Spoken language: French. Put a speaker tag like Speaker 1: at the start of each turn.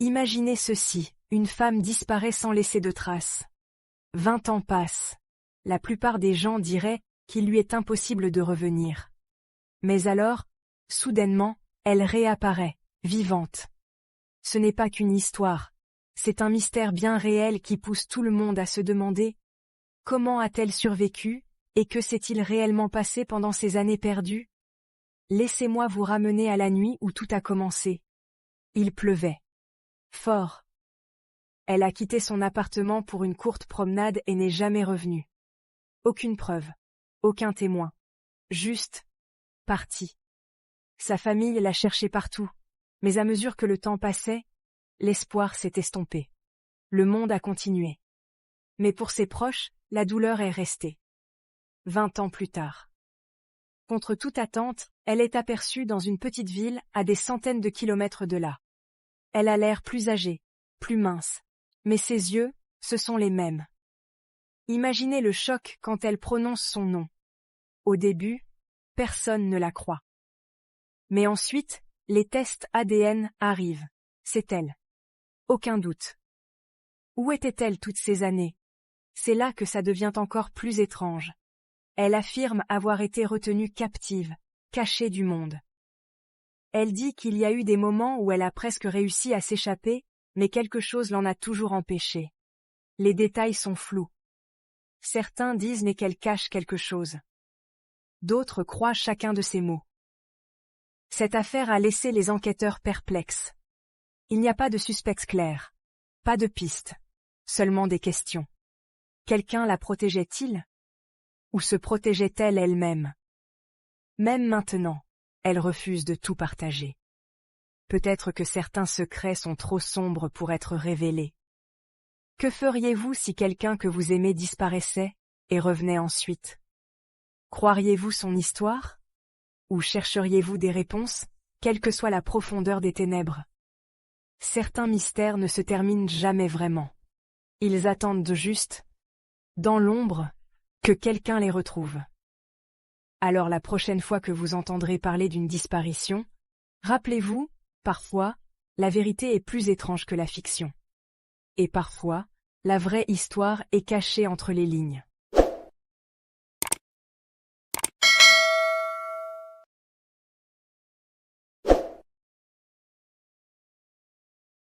Speaker 1: Imaginez ceci, une femme disparaît sans laisser de traces. 20 ans passent. La plupart des gens diraient qu'il lui est impossible de revenir. Mais alors, soudainement, elle réapparaît, vivante. Ce n'est pas qu'une histoire, c'est un mystère bien réel qui pousse tout le monde à se demander « Comment a-t-elle survécu et que s'est-il réellement passé pendant ces années perdues ?» Laissez-moi vous ramener à la nuit où tout a commencé. Il pleuvait. Fort. Elle a quitté son appartement pour une courte promenade et n'est jamais revenue. Aucune preuve. Aucun témoin. Juste. Partie. Sa famille l'a cherchée partout, mais à mesure que le temps passait, l'espoir s'est estompé. Le monde a continué. Mais pour ses proches, la douleur est restée. 20 ans plus tard. Contre toute attente, elle est aperçue dans une petite ville à des centaines de kilomètres de là. Elle a l'air plus âgée, plus mince, mais ses yeux, ce sont les mêmes. Imaginez le choc quand elle prononce son nom. Au début, personne ne la croit. Mais ensuite, les tests ADN arrivent. C'est elle. Aucun doute. Où était-elle toutes ces années? C'est là que ça devient encore plus étrange. Elle affirme avoir été retenue captive, cachée du monde. Elle dit qu'il y a eu des moments où elle a presque réussi à s'échapper, mais quelque chose l'en a toujours empêchée. Les détails sont flous. Certains disent mais qu'elle cache quelque chose. D'autres croient chacun de ses mots. Cette affaire a laissé les enquêteurs perplexes. Il n'y a pas de suspects clairs. Pas de pistes. Seulement des questions. Quelqu'un la protégeait-il? Ou se protégeait-elle elle-même? Même maintenant, elle refuse de tout partager. Peut-être que certains secrets sont trop sombres pour être révélés. Que feriez-vous si quelqu'un que vous aimez disparaissait et revenait ensuite? Croiriez-vous son histoire? Ou chercheriez-vous des réponses, quelle que soit la profondeur des ténèbres? Certains mystères ne se terminent jamais vraiment. Ils attendent juste, dans l'ombre, que quelqu'un les retrouve. Alors la prochaine fois que vous entendrez parler d'une disparition, rappelez-vous, parfois, la vérité est plus étrange que la fiction. Et parfois, la vraie histoire est cachée entre les lignes.